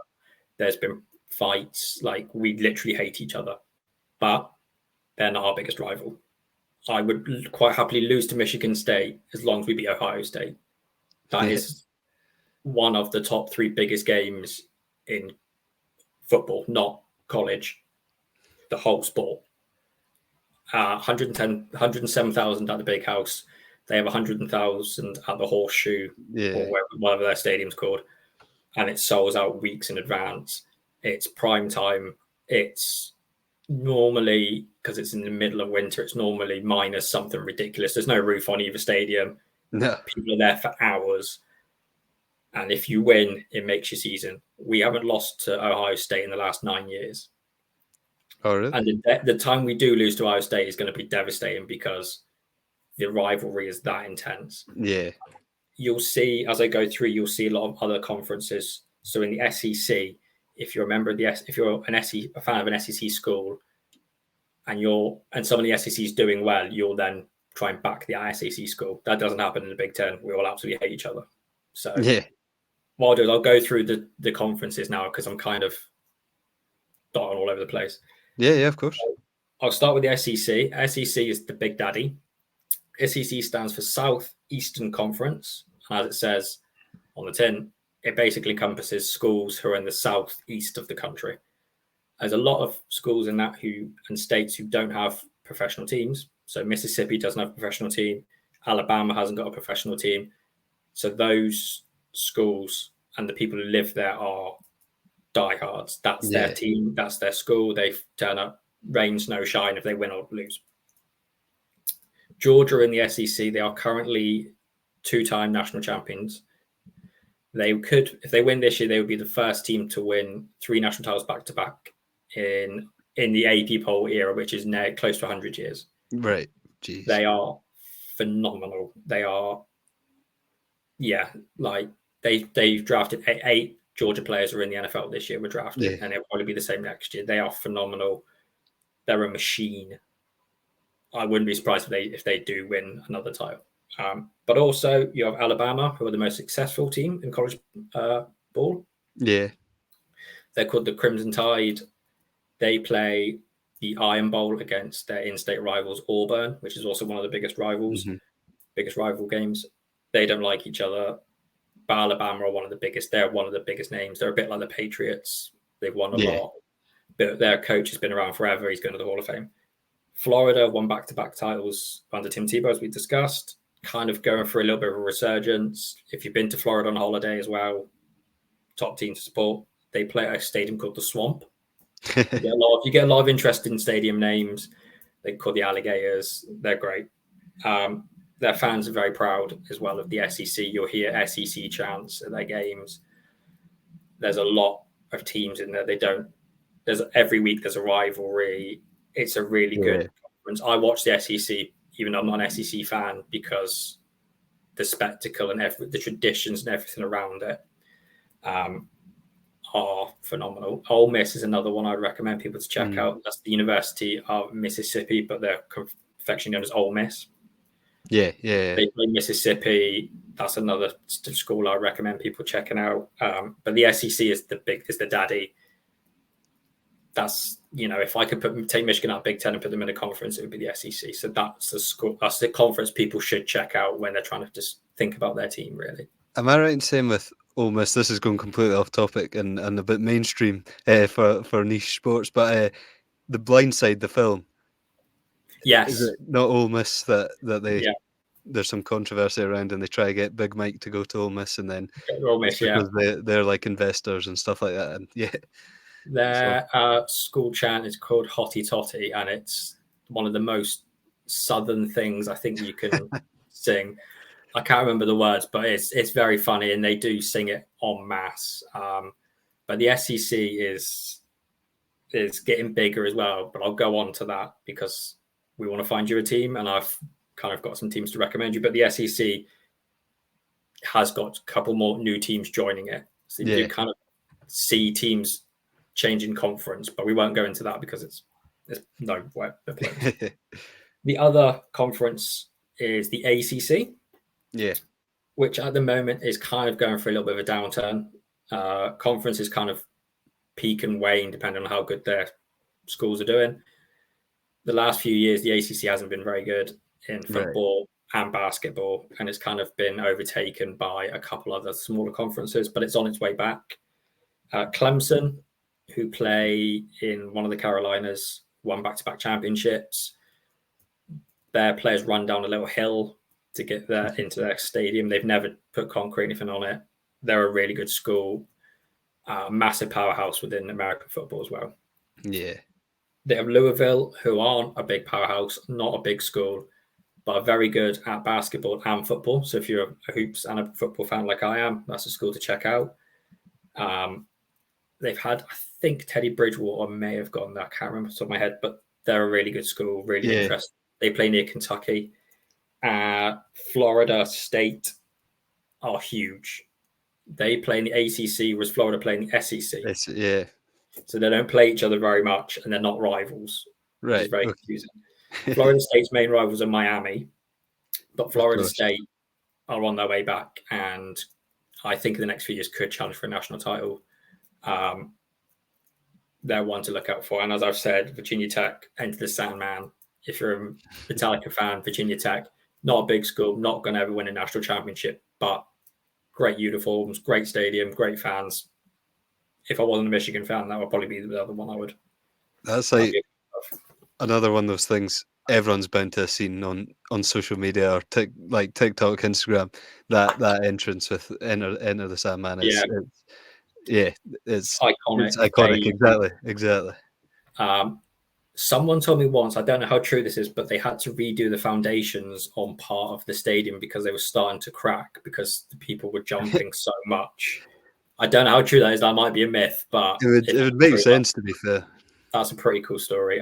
There's been fights, like we literally hate each other, but they're not our biggest rival. I would quite happily lose to Michigan State as long as we beat Ohio State. That is one of the top 3 biggest games in football, not college, the whole sport. 107,000 at the Big House. They have 100,000 at the Horseshoe, or whatever their stadium's called. And it sells out weeks in advance. It's prime time. It's normally, because it's in the middle of winter, it's normally minus something ridiculous. There's no roof on either stadium. No. People are there for hours. And if you win, it makes your season. We haven't lost to Ohio State in the last 9 years. Oh, really? And the time we do lose to Ohio State is going to be devastating because the rivalry is that intense. Yeah. you'll see as I go through, you'll see a lot of other conferences. So in the SEC, if you're a member of if you're a fan of an SEC school, and some of the SEC is doing well, you'll then try and back the SEC school. That doesn't happen in the Big Ten. We all absolutely hate each other. So what I'll do is I'll go through the conferences now because I'm kind of dotting all over the place. Yeah, of course. So I'll start with the SEC. SEC is the big daddy. SEC stands for Southeastern Conference. As it says on the tin, it basically encompasses schools who are in the southeast of the country. There's a lot of schools in that and states who don't have professional teams. So Mississippi doesn't have a professional team. Alabama hasn't got a professional team. So those schools and the people who live there are diehards. That's their team. That's their school. They turn up, rain, snow, shine if they win or lose. Georgia in the SEC, they are currently 2-time national champions. They could, if they win this year, they would be the first team to win 3 national titles back-to-back in the AP poll era, which is now close to 100 years. Right. Jeez. They are phenomenal. They are, they've drafted 8 Georgia players who are in the NFL this year were drafted, and it'll probably be the same next year. They are phenomenal. They're a machine. I wouldn't be surprised if they do win another title. But also, you have Alabama, who are the most successful team in college ball. Yeah. They're called the Crimson Tide. They play the Iron Bowl against their in-state rivals, Auburn, which is also one of the biggest rivals, biggest rival games. They don't like each other. But Alabama are one of the biggest. They're one of the biggest names. They're a bit like the Patriots. They've won a lot. But their coach has been around forever. He's going to the Hall of Fame. Florida won back-to-back titles under Tim Tebow, as we discussed, kind of going for a little bit of a resurgence. If you've been to Florida on holiday as well, top team to support. They play at a stadium called the Swamp. You get a lot of interesting stadium names. They call the Alligators. They're great. Their fans are very proud as well of the SEC. You'll hear SEC chants at their games. There's a lot of teams in there. Every week there's a rivalry. It's a really good conference. I watch the SEC, even though I'm not an SEC fan, because the spectacle and the traditions and everything around it are phenomenal. Ole Miss is another one I'd recommend people to check out. That's the University of Mississippi, but they're affectionately known as Ole Miss. Yeah. They play Mississippi. That's another school I recommend people checking out. But the SEC is the daddy. That's, if I could take Michigan out of Big Ten and put them in a conference, it would be the SEC. So that's the school. That's the conference people should check out when they're trying to just think about their team, really. Am I right in saying with Ole Miss, this is going completely off topic and a bit mainstream for niche sports, but The Blind Side, the film. Yes. Is it not Ole Miss that they... Yeah. There's some controversy around and they try to get Big Mike to go to Ole Miss and then Ole Miss, because they're like investors and stuff like that. And their school chant is called Hotty Totty, and it's one of the most southern things I think you can sing. I can't remember the words, but it's very funny, and they do sing it en masse. But the SEC is getting bigger as well. But I'll go on to that because we want to find you a team, and I've kind of got some teams to recommend you. But the SEC has got a couple more new teams joining it, so you kind of see teams changing conference. But we won't go into that because there's no way. The other conference is the ACC. Yeah, which at the moment is kind of going for a little bit of a downturn. Conference is kind of peak and wane depending on how good their schools are doing. The last few years, the ACC hasn't been very good in football and basketball, and it's kind of been overtaken by a couple other smaller conferences, but it's on its way back. Clemson, who play in one of the Carolinas, won back-to-back championships. Their players run down a little hill to get there into their stadium. They've never put concrete or anything on it. They're a really good school, massive powerhouse within American football as well. Yeah. They have Louisville, who aren't a big powerhouse, not a big school, but are very good at basketball and football. So if you're a hoops and a football fan like I am, that's a school to check out. They've had, I think Teddy Bridgewater may have gone there. I can't remember off the top of my head, but they're a really good school, really interesting. They play near Kentucky. Florida State are huge. They play in the ACC, whereas Florida play in the SEC. Yeah. So they don't play each other very much, and they're not rivals, which is very confusing. Florida State's main rivals are Miami, but Florida State are on their way back, and I think in the next few years could challenge for a national title. They're one to look out for. And as I've said, Virginia Tech, Enter the Sandman. If you're a Metallica fan, Virginia Tech, not a big school, not going to ever win a national championship, but great uniforms, great stadium, great fans. If I wasn't a Michigan fan, that would probably be the other one I would. That's like another one of those things everyone's bound to have seen on social media or like TikTok, Instagram. That entrance with Enter the Sandman is it's iconic. It's iconic. Exactly. Someone told me once, I don't know how true this is, but they had to redo the foundations on part of the stadium because they were starting to crack because the people were jumping so much. I don't know how true that is. That might be a myth, but it would make sense, to be fair. That's a pretty cool story.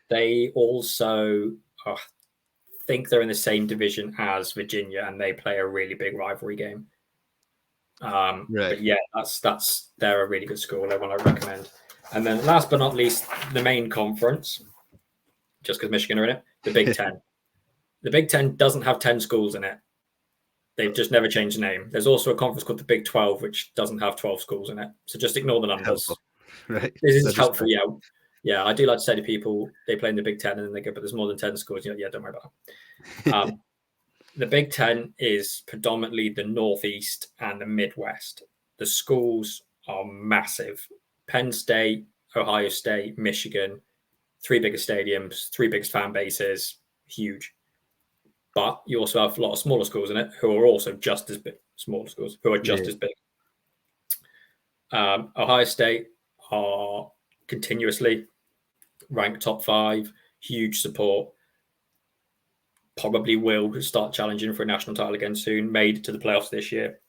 They also think they're in the same division as Virginia, and they play a really big rivalry game. But yeah, they're a really good school. They're one I recommend. And then last but not least, the main conference, just because Michigan are in it, the Big Ten. The Big Ten doesn't have 10 schools in it. They've just never changed the name. There's also a conference called the Big 12, which doesn't have 12 schools in it. So just ignore the numbers. Helpful. Right. This is helpful, yeah. Yeah, I do like to say to people, they play in the Big Ten and then they go, but there's more than 10 schools. Yeah, don't worry about it. The Big Ten is predominantly the Northeast and the Midwest. The schools are massive. Penn State, Ohio State, Michigan, 3 biggest stadiums, 3 biggest fan bases, huge. But you also have a lot of smaller schools in it who are also just as big, smaller schools who are just as big. Ohio State are continuously ranked top 5, huge support. Probably will start challenging for a national title again soon. Made it to the playoffs this year.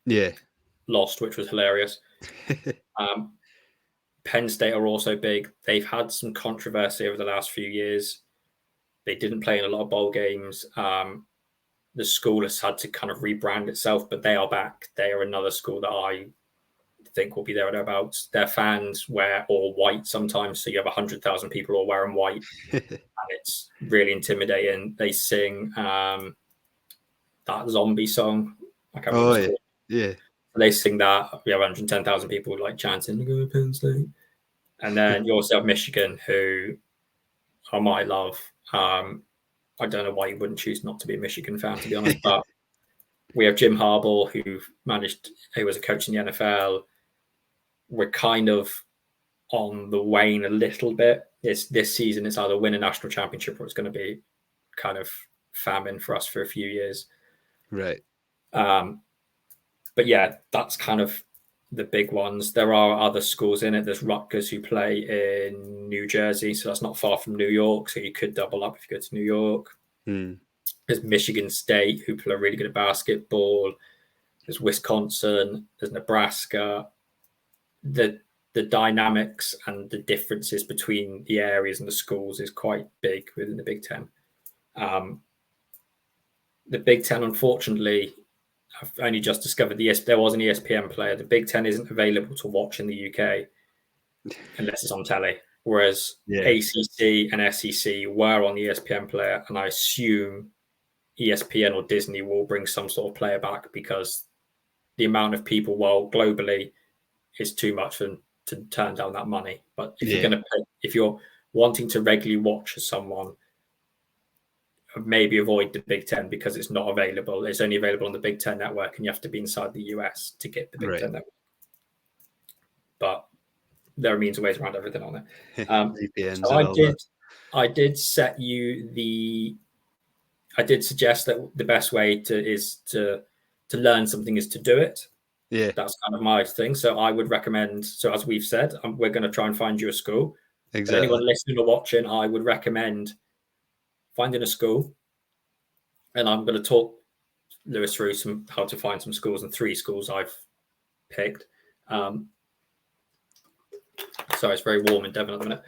Yeah. Lost, which was hilarious. Penn State are also big. They've had some controversy over the last few years. They didn't play in a lot of bowl games. The school has had to kind of rebrand itself, but they are back. They are another school that I think will be there or thereabouts. Their fans wear all white sometimes, so you have 100,000 people all wearing white. And it's really intimidating. They sing that zombie song. I can't remember. Yeah. They sing that. We have 110,000 people like chanting, "Go Penn State." And then you also have Michigan, who I might love. I don't know why you wouldn't choose not to be a Michigan fan, to be honest. But we have Jim Harbaugh, who was a coach in the NFL. We're kind of on the wane a little bit. This season, it's either win a national championship or it's going to be kind of famine for us for a few years. Right. But yeah, that's kind of the big ones. There are other schools in it. There's Rutgers, who play in New Jersey, so that's not far from New York. So you could double up if you go to New York. There's Michigan State, who play really good at basketball. There's Wisconsin. There's Nebraska. The dynamics and the differences between the areas and the schools is quite big within the Big Ten. The Big Ten, unfortunately, I've only just discovered there was an ESPN player. The Big Ten isn't available to watch in the UK unless it's on telly. Whereas ACC and SEC were on the ESPN player, and I assume ESPN or Disney will bring some sort of player back because the amount of people, globally, is too much for them to turn down that money. But if you're wanting to regularly watch someone, maybe avoid the Big Ten because it's not available. It's only available on the Big Ten network, and you have to be inside the US to get the Big Ten network. But there are means and ways around everything on it. So I did suggest that the best way to learn something is to do it. Yeah, that's kind of my thing. So I would recommend. So as we've said, we're going to try and find you a school. Exactly. But anyone listening or watching, I would recommend finding a school, and I'm going to talk Lewis through how to find some schools, and 3 schools I've picked. Sorry, it's very warm in Devon at the minute.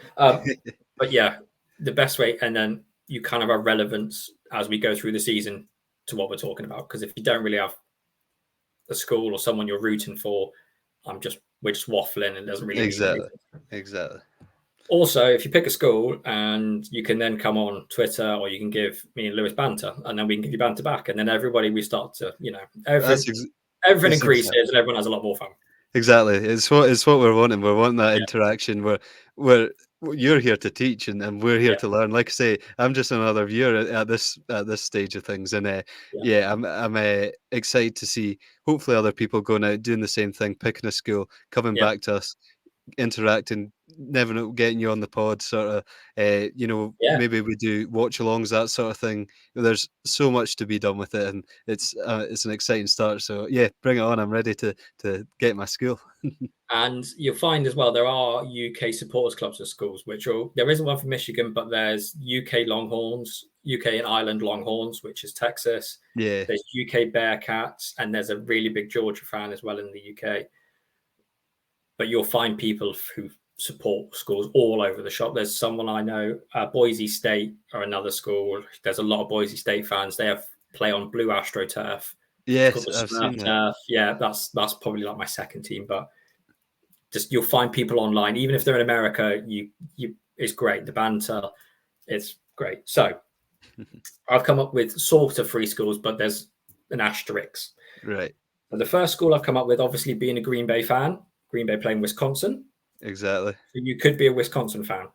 But yeah, the best way, and then you kind of have relevance as we go through the season. to what we're talking about. Because if you don't really have a school or someone you're rooting for, we're just waffling and it doesn't really Exactly. Also, if you pick a school and you can then come on Twitter, or you can give me and Lewis banter, and then we can give you banter back, and then we start to, everything increases and everyone has a lot more fun. Exactly. It's what we're wanting. We're wanting that interaction where you're here to teach and we're here to learn. Like I say, I'm just another viewer at this stage of things, and I'm excited to see hopefully other people going out doing the same thing, picking a school, coming back to us, interacting, never know, getting you on the pod, sort of, maybe we do watch alongs, that sort of thing. There's so much to be done with it, and it's an exciting start. So yeah, bring it on. I'm ready to get my school. And you'll find as well, there are UK supporters clubs at schools, there isn't one for Michigan, but there's UK Longhorns, UK and Ireland Longhorns, which is Texas. Yeah. There's UK Bearcats, and there's a really big Georgia fan as well in the UK. But you'll find people who support schools all over the shop. There's someone I know, Boise State are another school. There's a lot of Boise State fans. They play on Blue AstroTurf. Yes, I've seen that. Yeah, that's probably like my second team, but just you'll find people online, even if they're in America. It's great. The banter, it's great. So I've come up with sort of 3 schools, but there's an asterisk. Right. So the first school I've come up with, obviously being a Green Bay fan, Green Bay playing Wisconsin. Exactly. So you could be a Wisconsin fan.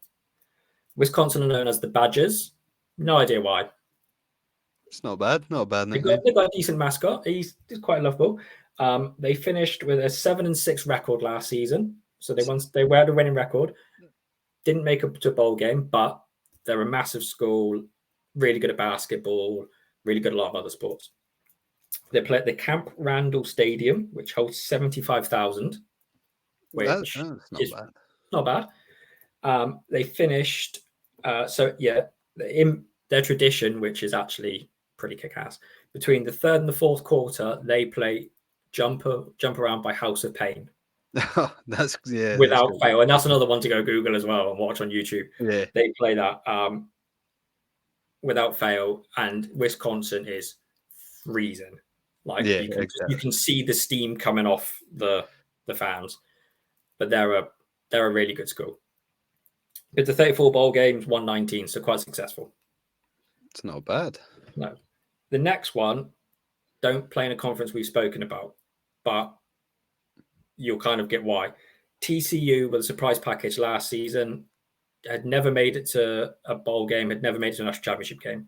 Wisconsin are known as the Badgers. No idea why. It's not bad. Not a bad name. They've got a decent mascot. He's quite lovable. They finished with a 7-6 record last season. So they were the winning record. Didn't make up to a bowl game, but they're a massive school, really good at basketball, really good at a lot of other sports. They play at the Camp Randall Stadium, which holds 75,000. Which is not bad. They finished. In their tradition, which is actually pretty kick-ass, between the third and the fourth quarter, they play jump around by House of Pain. Without fail, and that's another one to go Google as well and watch on YouTube. Yeah, they play that without fail, and Wisconsin is freezing. You can see the steam coming off the fans. But they're a really good school. With the 34 bowl games, 119, so quite successful. It's not bad. No. The next one, don't play in a conference we've spoken about, but you'll kind of get why. TCU with a surprise package last season, had never made it to a bowl game, had never made it to a national championship game.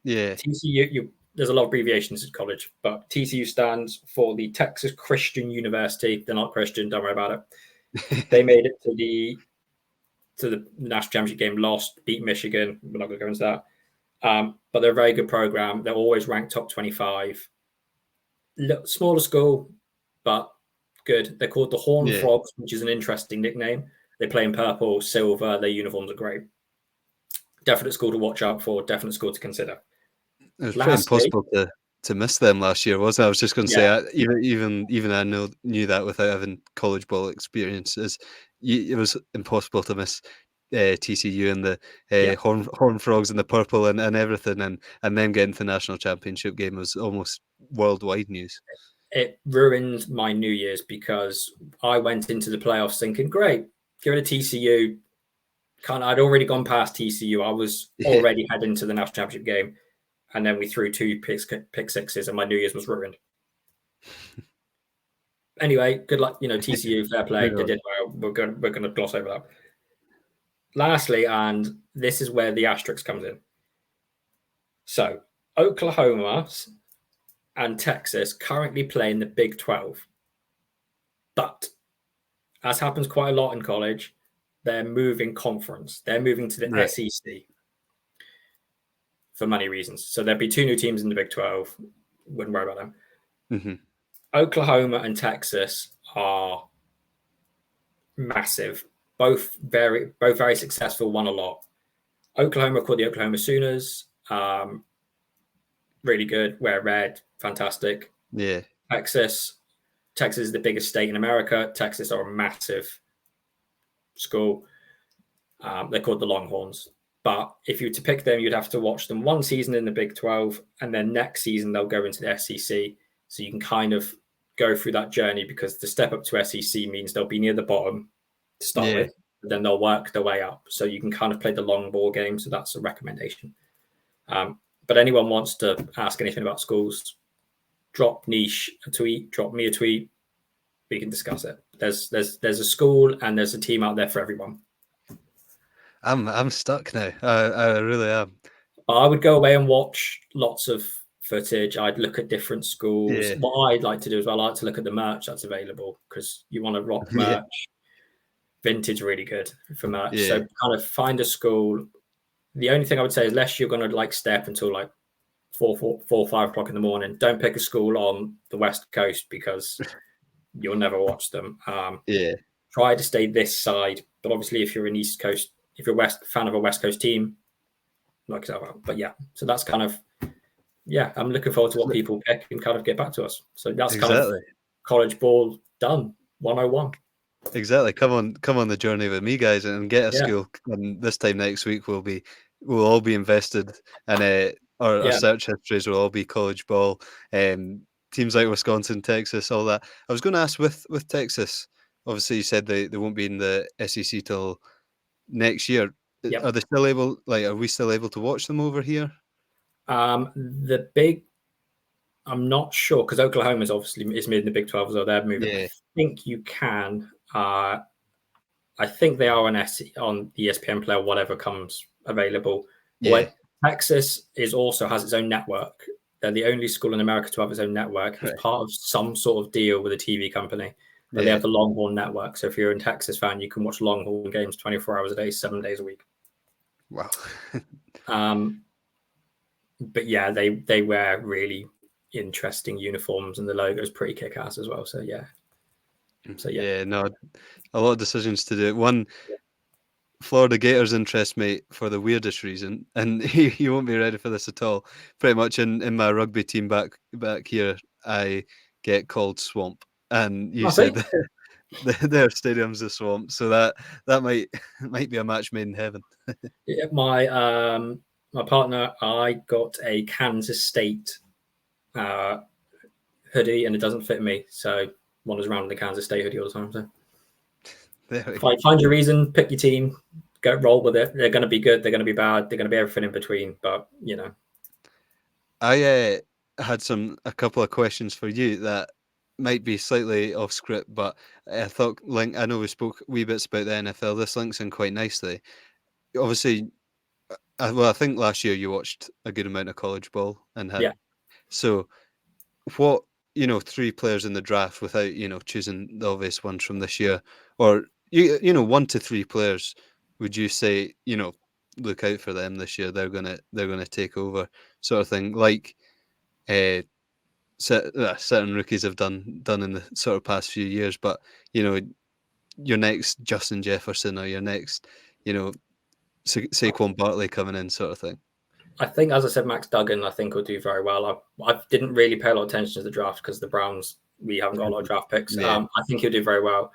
Yeah. TCU, there's a lot of abbreviations at college, but TCU stands for the Texas Christian University. They're not Christian, don't worry about it. They made it to the national championship game, lost, beat Michigan. We're not going to go into that. But they're a very good program. They're always ranked top 25. Smaller school, but good. They're called the Horned Frogs, which is an interesting nickname. They play in purple, silver. Their uniforms are great. Definite school to watch out for. Definite school to consider. It was pretty impossible to miss them last year, wasn't it? I was just going to say, even I knew that without having college ball experiences, it was impossible to miss TCU and the Horned Frogs and the purple and everything, and then getting to the national championship game was almost worldwide news. It ruined my New Year's because I went into the playoffs thinking, great, give it a TCU. I'd already gone past TCU. I was already heading to the national championship game. And then we threw 2 pick sixes, and my New Year's was ruined. Anyway, good luck. TCU, fair play. They did well. We're going to gloss over that. Lastly, and this is where the asterisk comes in. So, Oklahoma and Texas currently play in the Big 12. But, as happens quite a lot in college, they're moving conference. They're moving to the SEC. For money reasons. So there'd be 2 new teams in the Big 12. Wouldn't worry about them. Mm-hmm. Oklahoma and Texas are massive. Both very successful, won a lot. Oklahoma called the Oklahoma Sooners. Really good. Wear red. Fantastic. Yeah. Texas is the biggest state in America. Texas are a massive school. They're called the Longhorns. But if you were to pick them, you'd have to watch them one season in the Big 12, and then next season they'll go into the SEC. So you can kind of go through that journey, because the step up to SEC means they'll be near the bottom to start with, but then they'll work their way up. So you can kind of play the long ball game. So that's a recommendation. But anyone wants to ask anything about schools, drop Niche a tweet, drop me a tweet. We can discuss it. There's a school and there's a team out there for everyone. I'm stuck now. I really am. I would go away and watch lots of footage. I'd look at different schools. Yeah. What I'd like to do is, I like to look at the merch that's available, because you want to rock merch. Vintage, really good for merch. Yeah. So kind of find a school. The only thing I would say is, unless you're going to like stay up until like 4, 5 o'clock in the morning, don't pick a school on the West Coast, because you'll never watch them. Try to stay this side. But obviously, if you're an East Coast, if you're a fan of a West Coast team, knock yourself out. But yeah, so that's kind of, I'm looking forward to what people pick and kind of get back to us. So that's kind of college ball done, 101. Exactly. Come on the journey with me, guys, and get a school. And this time next week we'll all be invested, and our search histories will all be college ball. Teams like Wisconsin, Texas, all that. I was going to ask with Texas. Obviously, you said they won't be in the SEC till next year. Yep. Are they still able? Are we still able to watch them over here? I'm not sure, because Oklahoma is made in the Big 12, so they're moving. I think you can. I think they are on the ESPN Player, whatever comes available. Yeah. Texas has its own network. They're the only school in America to have its own network. It's part of some sort of deal with a TV company. But they have the Longhorn Network. So if you're a Texas fan, you can watch Longhorn games 24 hours a day, 7 days a week. Wow. But yeah, they wear really interesting uniforms, and the logo is pretty kick-ass as well. So yeah. No, a lot of decisions to do. One, Florida Gators interest me for the weirdest reason, and you won't be ready for this at all. Pretty much in my rugby team back here, I get called Swamp, and you said their stadium's a swamp, so that might be a match made in heaven. My partner, I got a Kansas State hoodie, and it doesn't fit me, so wanders around in the Kansas State hoodie all the time. So find your reason, pick your team, go roll with it. They're going to be good, they're going to be bad, they're going to be everything in between. But I had a couple of questions for you that might be slightly off script, but I thought I know we spoke wee bits about the NFL. This links in quite nicely. Obviously, I think last year you watched a good amount of college ball and had. So, what 3 players in the draft, without choosing the obvious ones from this year, or 1 to 3 players, would you say look out for them this year? They're gonna take over, sort of thing, like certain rookies have done in the sort of past few years. But your next Justin Jefferson, or your next Saquon Barkley coming in, sort of thing. I think, as I said, Max Duggan, I think will do very well. I didn't really pay a lot of attention to the draft, because the Browns, we haven't got a lot of draft picks. I think he'll do very well.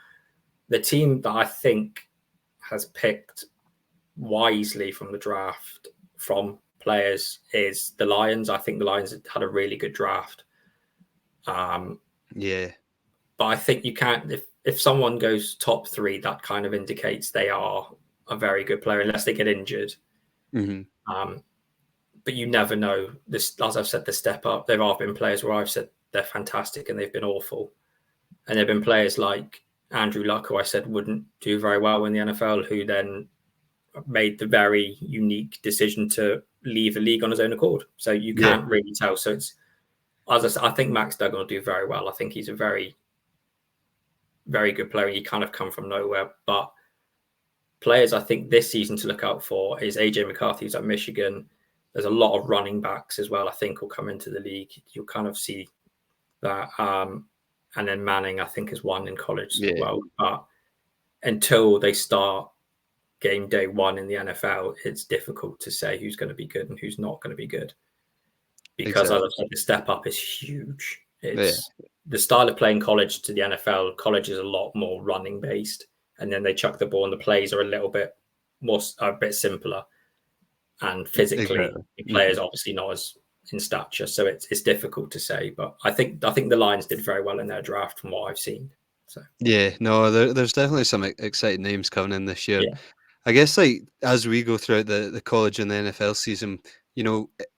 The team that I think has picked wisely from the draft, from players, is the Lions. I think the Lions had a really good draft. But I think you can't, if someone goes top 3, that kind of indicates they are a very good player, unless they get injured. But you never know. This, as I've said, the step up. There have been players where I've said they're fantastic and they've been awful, and there have been players like Andrew Luck, who I said wouldn't do very well in the NFL, who then made the very unique decision to leave the league on his own accord. So you can't really tell. So it's, as I said, I think Max Duggan will do very well. I think he's a very, very good player. He kind of come from nowhere. But players I think this season to look out for is AJ McCarthy, who's at Michigan. There's a lot of running backs as well, I think, will come into the league. You'll kind of see that. And then Manning, I think, is one in college as well. But until they start game day 1 in the NFL, it's difficult to say who's going to be good and who's not going to be good. Because, as I've said, the step up is huge. It's the style of playing college to the NFL. College is a lot more running based, and then they chuck the ball, and the plays are a bit simpler. and physically Exactly. the player's obviously not as in stature, so it's difficult to say. But I think the Lions did very well in their draft from what I've seen. So Yeah, no, there's definitely some exciting names coming in this year. yeah, I guess like as we go throughout the college and the NFL season,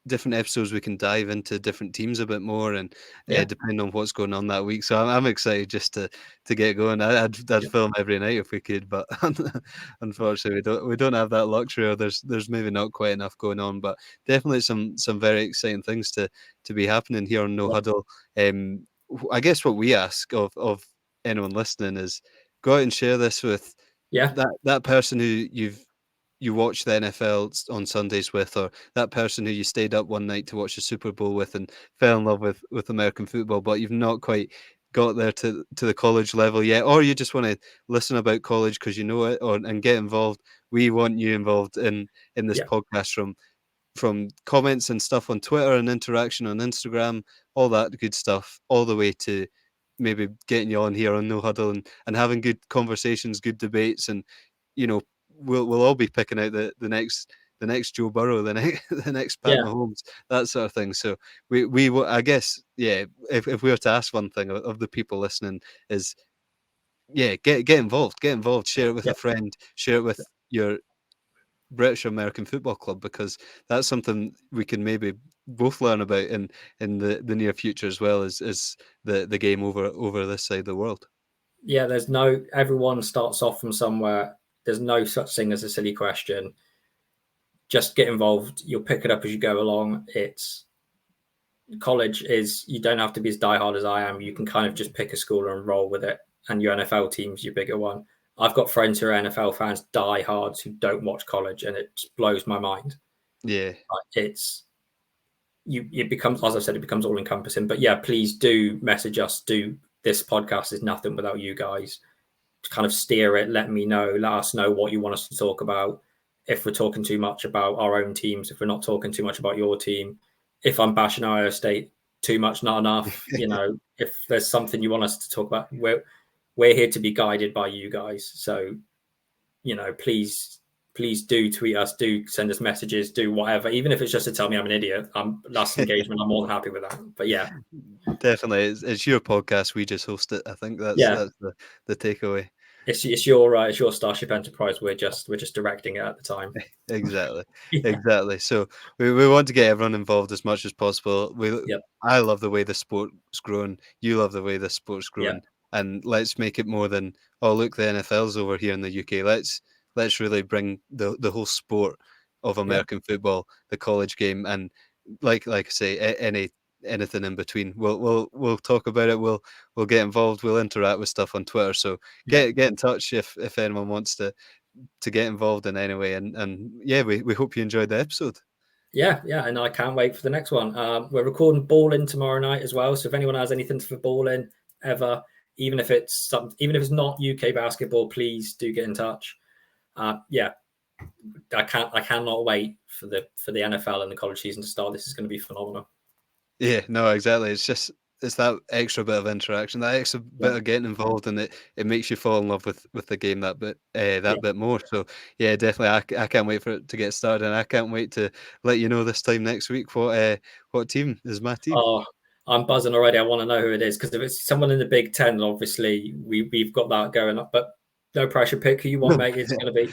different episodes we can dive into different teams a bit more, and depending on what's going on that week. So I'm excited just to get going. I'd film every night if we could, but unfortunately we don't have that luxury, or there's maybe not quite enough going on. But definitely some very exciting things to be happening here on No Huddle. I guess what we ask of anyone listening is go out and share this with that person who you watch the NFL on Sundays with, or that person who you stayed up one night to watch the Super Bowl with and fell in love with American football, but you've not quite got there to the college level yet, or you just want to listen about college because you know it, and get involved. We want you involved in this podcast, from comments and stuff on Twitter and interaction on Instagram, all that good stuff, all the way to maybe getting you on here on No Huddle and having good conversations, good debates, and we'll all be picking out the next Joe Burrow, the next Pat Mahomes, that sort of thing. So we I guess if we were to ask one thing of the people listening is get involved, share it with a friend, share it with your British American Football Club, because that's something we can maybe both learn about in the near future, as well as the game over this side of the world. Yeah, everyone starts off from somewhere. There's no such thing as a silly question. Just get involved. You'll pick it up as you go along. College you don't have to be as diehard as I am. You can kind of just pick a school and roll with it. And your NFL team's your bigger one. I've got friends who are NFL fans, diehards, who don't watch college, and it blows my mind. Yeah. It becomes, as I said, it becomes all encompassing. But yeah, please do message us. This podcast is nothing without you guys. To kind of steer it, let us know what you want us to talk about. If we're talking too much about our own teams, if we're not talking too much about your team, if I'm bashing Ohio State too much, not enough, if there's something you want us to talk about, we're here to be guided by you guys. So, please do tweet us, do send us messages, do whatever, even if it's just to tell me I'm an idiot. That's engagement. I'm more than happy with that. But yeah, definitely, it's your podcast. We just host it. I think that's the takeaway. It's your Starship Enterprise. We're just directing it at the time. Exactly. Exactly. So we want to get everyone involved as much as possible. I love the way the sport's growing. You love the way the sport's growing. And let's make it more than, oh, look, the NFL's over here in the UK. Let's really bring the whole sport of American football, the college game, and like I say, anything in between. We'll talk about it. We'll get involved. We'll interact with stuff on Twitter. So get in touch if anyone wants to get involved in any way. And we hope you enjoyed the episode. Yeah, and I can't wait for the next one. We're recording Ball In tomorrow night as well. So if anyone has anything for Ball In ever, even if it's not UK basketball, please do get in touch. I cannot wait for the NFL and the college season to start. This is going to be phenomenal. Yeah, no, exactly. It's that extra bit of interaction, that extra bit of getting involved, and it makes you fall in love with the game that bit more. So yeah, definitely, I can't wait for it to get started, and I can't wait to let you know this time next week what team is my team. Oh, I'm buzzing already. I want to know who it is, because if it's someone in the Big Ten, obviously we've got that going up. But no pressure. Pick who you want, mate. It's going to be.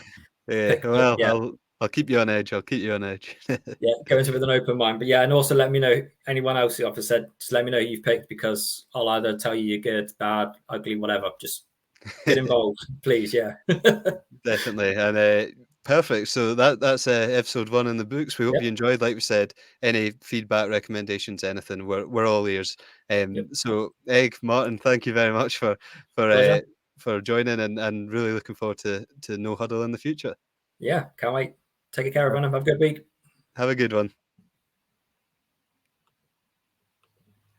I'll keep you on edge. I'll keep you on edge. Go into it with an open mind. But yeah, and also let me know anyone else who I've said. Just let me know who you've picked, because I'll either tell you you're good, bad, ugly, whatever. Just get involved, please. Yeah, definitely. And perfect. So that's episode 1 in the books. We hope you enjoyed. Like we said, any feedback, recommendations, anything, we're all ears. So Egg, Martin, thank you very much for joining, and really looking forward to No Huddle in the future. Yeah, can't wait. Take care, everyone. Have a good week. Have a good one.